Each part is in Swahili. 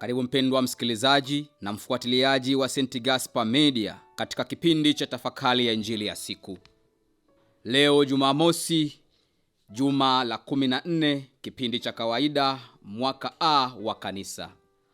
Karibu mpendwa msikilizaji na mfuatiliaji wa St. Gaspar Media katika kipindi cha tafakari ya injili ya siku. Leo Jumamosi, juma la 14, kipindi cha kawaida, mwaka A wa kanisa.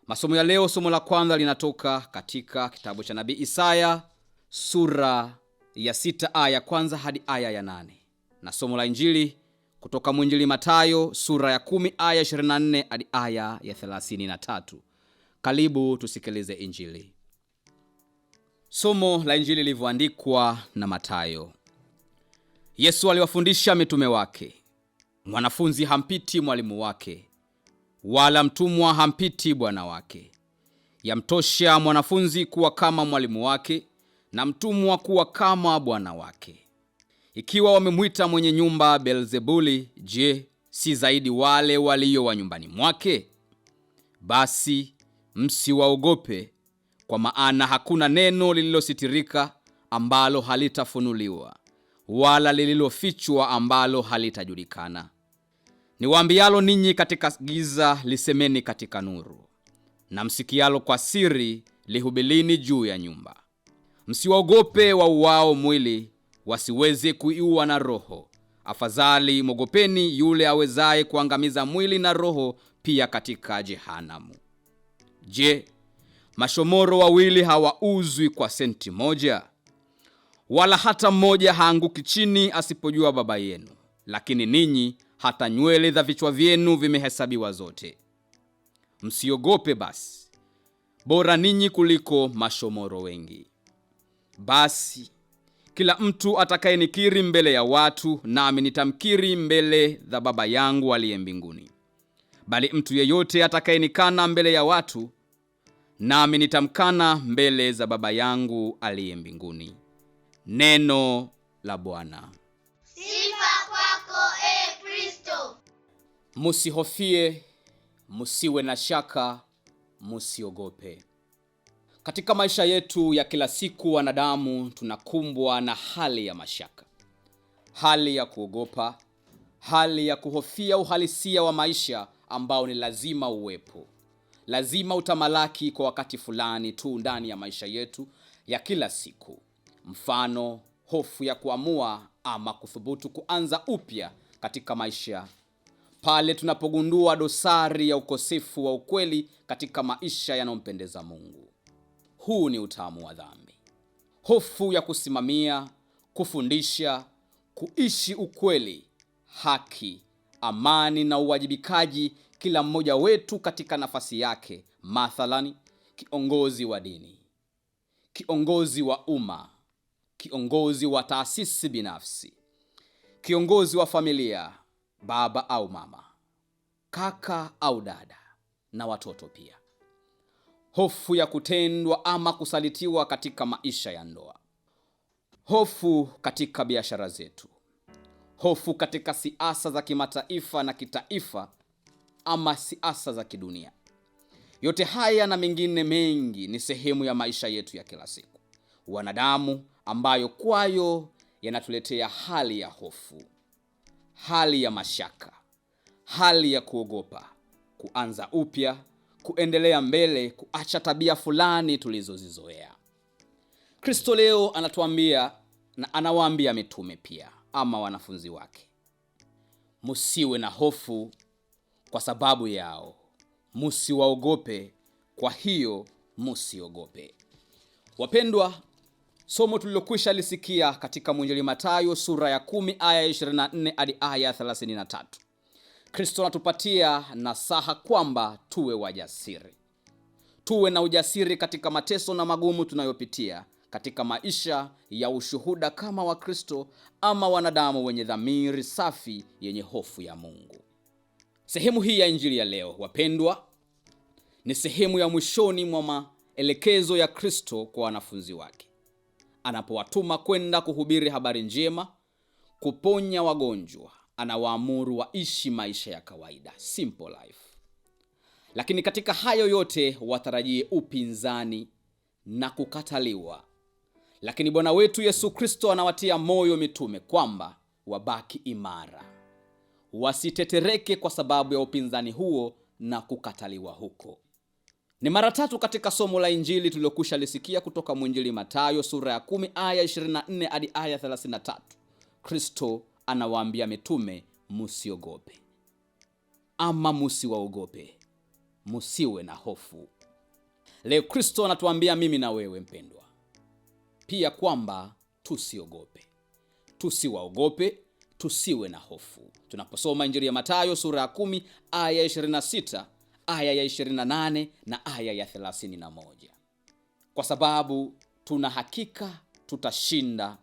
Masomo ya leo, somo la kwanza linatoka katika kitabu cha nabii Isaya, sura ya 6 aya ya kwanza hadi aya ya 8. Na somo la injili kutoka mwinjili Mathayo, sura ya 10 aya 24 hadi aya ya 33. Karibu tusikilize injili. Somo la injili lilivyoandikwa na Mathayo. Yesu aliwafundisha mitume wake, mwanafunzi hampiti mwalimu wake, wala mtumwa hampiti bwana wake. Yamtosha mwanafunzi kuwa kama mwalimu wake, na mtumwa kuwa kama bwana wake. Ikiwa wamemwita mwenye nyumba Beelzebuli, je, si zaidi wale walio wa nyumbani mwake? Basi msiwaogope, kwa maana hakuna neno lililositirika ambalo halitafunuliwa, wala lililofichwa ambalo halitajulikana. Niwaambialo ninyi katika giza, lisemeni katika nuru, na msikialo kwa siri, lihubilini juu ya nyumba. Msiwaogope wauao mwili, wasiweze kuiua na roho. Afadhali mwogopeni yule awezaye kuangamiza mwili na roho pia katika jehanamu. Je, mashomoro wawili hawauzwi kwa senti moja? Wala hata mmoja haanguki chini asipojua Baba yenu. Lakini ninyi hata nywele za vichwa vyenu vimehesabiwa zote. Msiogope basi, bora ninyi kuliko mashomoro wengi. Basi kila mtu atakayenikiri mbele ya watu, nami nitamkiri mbele za Baba yangu aliye mbinguni. Bali mtu yeyote atakayenikana mbele ya watu, nami nitamkana mbele za Baba yangu aliye mbinguni. Neno la Bwana. Sifa kwako Kristo. Musihofie, musiwe na shaka, musiogope. Katika maisha yetu ya kila siku, wanadamu tunakumbwa na hali ya mashaka, hali ya kuogopa, hali ya kuhofia uhalisia wa maisha ambao ni lazima uwepo, lazima utamalaki kwa wakati fulani tu ndani ya maisha yetu ya kila siku. Mfano, hofu ya kuamua ama kuthubutu kuanza upya katika maisha, pale tunapogundua dosari ya ukosefu wa ukweli katika maisha yanayompendeza Mungu. Huu ni utamu wa dhambi. Hofu ya kusimamia, kufundisha, kuishi ukweli, haki, amani na uwajibikaji, kila mmoja wetu katika nafasi yake. Mathalani, kiongozi wa dini, kiongozi wa umma, kiongozi wa taasisi binafsi, kiongozi wa familia, baba au mama, kaka au dada, na watoto pia. Hofu ya kutendwa ama kusalitiwa katika maisha ya ndoa. Hofu katika biashara zetu. Hofu katika siasa za kimataifa na kitaifa ama siasa za kidunia. Yote haya na mengine mengi ni sehemu ya maisha yetu ya kila siku, wanadamu, ambayo kwayo yanatuletea hali ya hofu, hali ya mashaka, hali ya kuogopa, kuanza upya, kuendelea mbele, kuacha tabia fulani tulizozizoea. Kristo leo anatuambia na anawaambia mitume pia ama wanafunzi wake, musiwe na hofu kwa sababu yao, musiwaogope, kwa hiyo musiogope. Wapendwa, somo tulilokwisha lisikia katika mwinjili Mathayo sura ya 10 aya 24 hadi aya 33. Kristo anatupatia nasaha kwamba tuwe wajasiri. Tuwe na ujasiri katika mateso na magumu tunayopitia katika maisha ya ushuhuda kama wa Kristo ama wanadamu wenye dhamiri safi yenye hofu ya Mungu. Sehemu hii ya injili ya leo, wapendwa, ni sehemu ya mwishoni mwa maelekezo ya Kristo kwa wanafunzi wake, anapowatuma kwenda kuhubiri habari njema, kuponya wagonjwa. Anawaamuru waishi maisha ya kawaida, simple life. Lakini katika hayo yote watarajie upinzani na kukataliwa. Lakini Bwana wetu Yesu Kristo anawatia moyo mitume kwamba wabaki imara, wasitetereke kwa sababu ya upinzani huo na kukataliwa huko. Ni mara tatu katika somo la Injili tulilokwisha lisikia kutoka mwinjili Mathayo sura ya 10 aya 24 hadi aya 33. Kristo anawaambia mitume, musiogope. Ama musiwaogope. Musiwe na hofu. Leo Kristo anatuambia mimi na wewe mpendwa, pia kwamba tusiogope. Tusiwaogope, tusiwe na hofu. Tunaposoma Injili ya Mathayo sura ya 10 aya ya 26, aya ya 28 na aya ya 31. Kwa sababu tuna hakika tutashinda,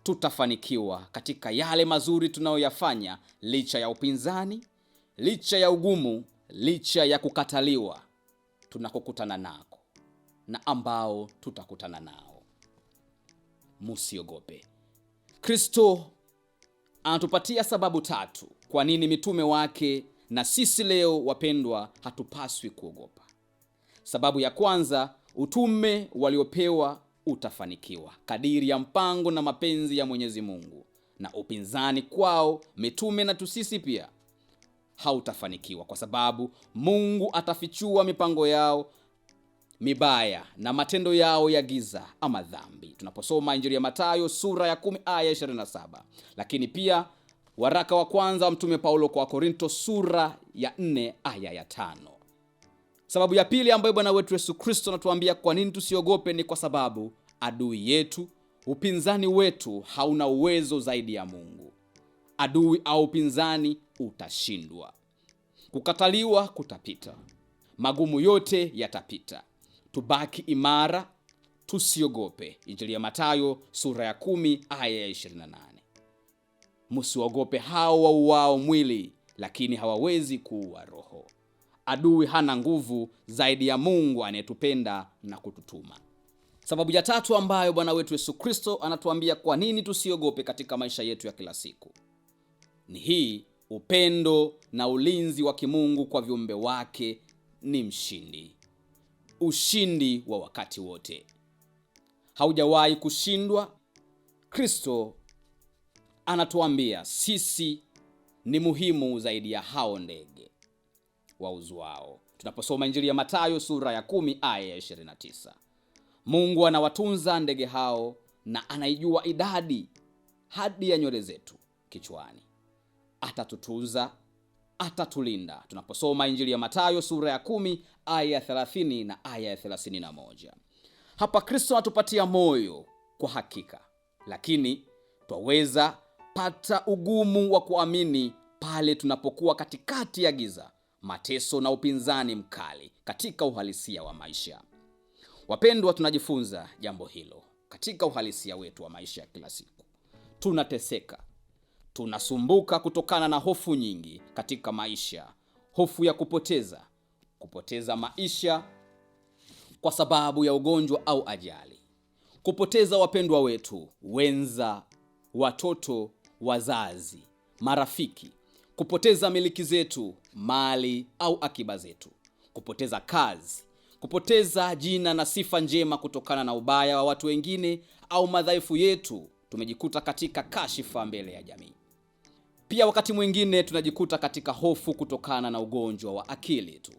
tutafanikiwa katika yale mazuri tunayoyafanya, licha ya upinzani, licha ya ugumu, licha ya kukataliwa tunakokutana nako na ambao tutakutana nao. Musiogope. Kristo anatupatia sababu tatu kwa nini mitume wake na sisi leo wapendwa hatupaswi kuogopa. Sababu ya kwanza, utume waliopewa utafanikiwa kadiri ya mpango na mapenzi ya Mwenyezi Mungu, na upinzani kwao mitume na tusisi pia hautafanikiwa, kwa sababu Mungu atafichua mipango yao mibaya na matendo yao ya giza ama dhambi. Tunaposoma Injili ya Mathayo sura ya 10 aya 27. Lakini pia waraka wa kwanza wa mtume Paulo kwa Korinto sura ya 4 aya ya 5. Sababu ya pili ambayo Bwana wetu Yesu Kristo anatuambia kwa nini tusiogope ni kwa sababu adui yetu, upinzani wetu hauna uwezo zaidi ya Mungu. Adui au upinzani utashindwa. Kukataliwa kutapita. Magumu yote yatapita. Tubaki imara, tusiogope. Injili ya Mathayo sura ya 10 aya ya 28. Msiogope hao wauao mwili, lakini hawawezi kuua roho. Adui hana nguvu zaidi ya Mungu anayetupenda na kututuma. Sababu ya tatu ambayo Bwana wetu Yesu Kristo anatuambia kwa nini tusiogope katika maisha yetu ya kila siku ni hii: upendo na ulinzi wa kimungu kwa viumbe wake ni mshindi. Ushindi wa wakati wote. Haujawahi kushindwa. Kristo anatuambia sisi ni muhimu zaidi ya hao ndege wauzwao. Tunaposoma Injili ya Mathayo sura ya 10 aya ya 29. Mungu anawatunza ndege hao na anaijua idadi hadi ya nywele zetu kichwani. Atatutunza, atatulinda. Tunaposoma Injili ya Mathayo sura ya 10 aya ya 30 na aya ya 31. Hapa Kristo anatupatia moyo kwa hakika, lakini twaweza pata ugumu wa kuamini pale tunapokuwa katikati ya giza, mateso na upinzani mkali katika uhalisia wa maisha. Wapendwa, tunajifunza jambo hilo katika uhalisia wetu wa maisha ya kila siku. Tunateseka, tunasumbuka kutokana na hofu nyingi katika maisha. Hofu ya kupoteza maisha kwa sababu ya ugonjwa au ajali, kupoteza wapendwa wetu, wenza, watoto, wazazi, marafiki, kupoteza miliki zetu, mali au akiba zetu, kupoteza kazi, kupoteza jina na sifa njema kutokana na ubaya wa watu wengine au madhaifu yetu. Tumejikuta katika kashifa mbele ya jamii. Pia wakati mwingine tunajikuta katika hofu kutokana na ugonjwa wa akili tu.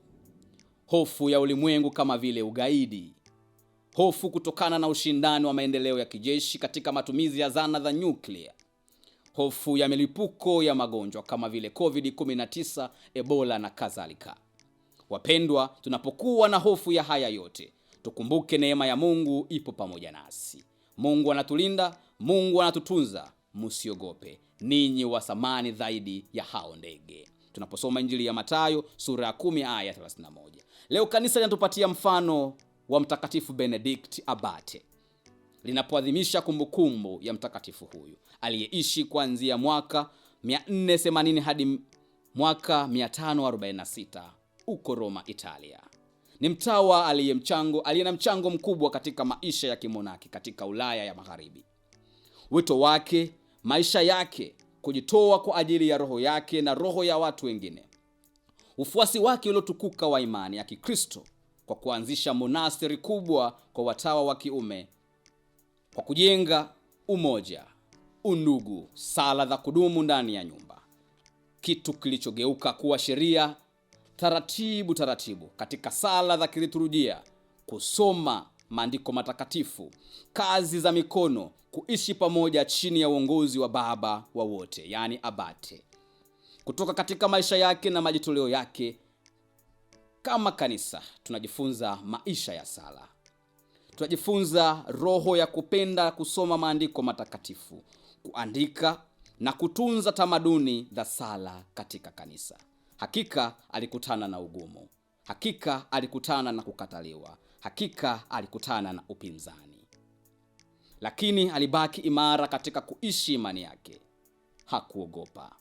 Hofu ya ulimwengu kama vile ugaidi. Hofu kutokana na ushindani wa maendeleo ya kijeshi katika matumizi ya zana za nyuklia. Hofu ya milipuko ya magonjwa kama vile COVID-19, Ebola na kadhalika. Wapendwa, tunapokuwa na hofu ya haya yote, tukumbuke neema ya Mungu ipo pamoja nasi. Mungu anatulinda, Mungu anatutunza. Musiogope, ninyi wa thamani zaidi ya hao ndege. Tunaposoma Injili ya Mathayo sura ya 10 aya 31. Leo kanisa linatupatia mfano wa Mtakatifu Benedict Abate linapoadhimisha kumbukumbu ya mtakatifu huyu aliyeishi kuanzia mwaka 480 hadi mwaka 546 huko Roma, Italia. Ni mtawa aliye na mchango mkubwa katika maisha ya kimonaki katika Ulaya ya Magharibi. Wito wake, maisha yake, kujitoa kwa ajili ya roho yake na roho ya watu wengine. Ufuasi wake uliotukuka wa imani ya Kikristo kwa kuanzisha monasteri kubwa kwa watawa wa kiume, kwa kujenga umoja, undugu, sala za kudumu ndani ya nyumba. Kitu kilichogeuka kuwa sheria taratibu taratibu katika sala za kiliturujia, kusoma maandiko matakatifu, kazi za mikono, kuishi pamoja chini ya uongozi wa baba wa wote, yani abate. Kutoka katika maisha yake na majitoleo yake, kama kanisa tunajifunza maisha ya sala. Tunajifunza roho ya kupenda kusoma maandiko matakatifu, kuandika na kutunza tamaduni za sala katika kanisa. Hakika alikutana na ugumu. Hakika alikutana na kukataliwa. Hakika alikutana na upinzani. Lakini alibaki imara katika kuishi imani yake. Hakuogopa.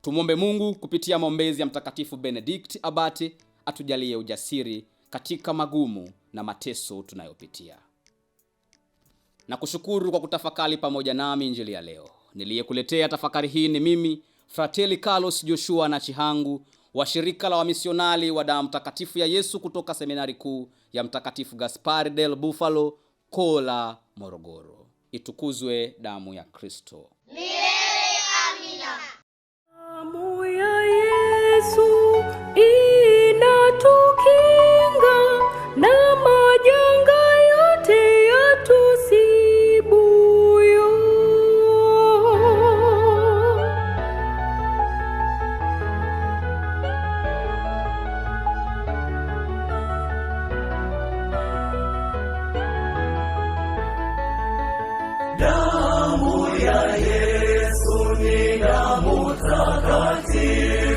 Tumwombe Mungu kupitia maombezi ya Mtakatifu Benedict Abate atujalie ujasiri katika magumu na mateso tunayopitia. Na kushukuru kwa kutafakari pamoja nami injili ya leo. Niliyekuletea tafakari hii ni mimi, Fratelli Carlos Joshua Nachihangu, wa shirika la wamisionari wa damu takatifu ya Yesu kutoka seminari kuu ya Mtakatifu Gaspari del Bufalo, Kola, Morogoro. Itukuzwe damu ya Kristo. Milele amina. Damu ya Yesu inatukinga na majanga yote yatusibuyo. Damu ya Yesu ni damu takatifu.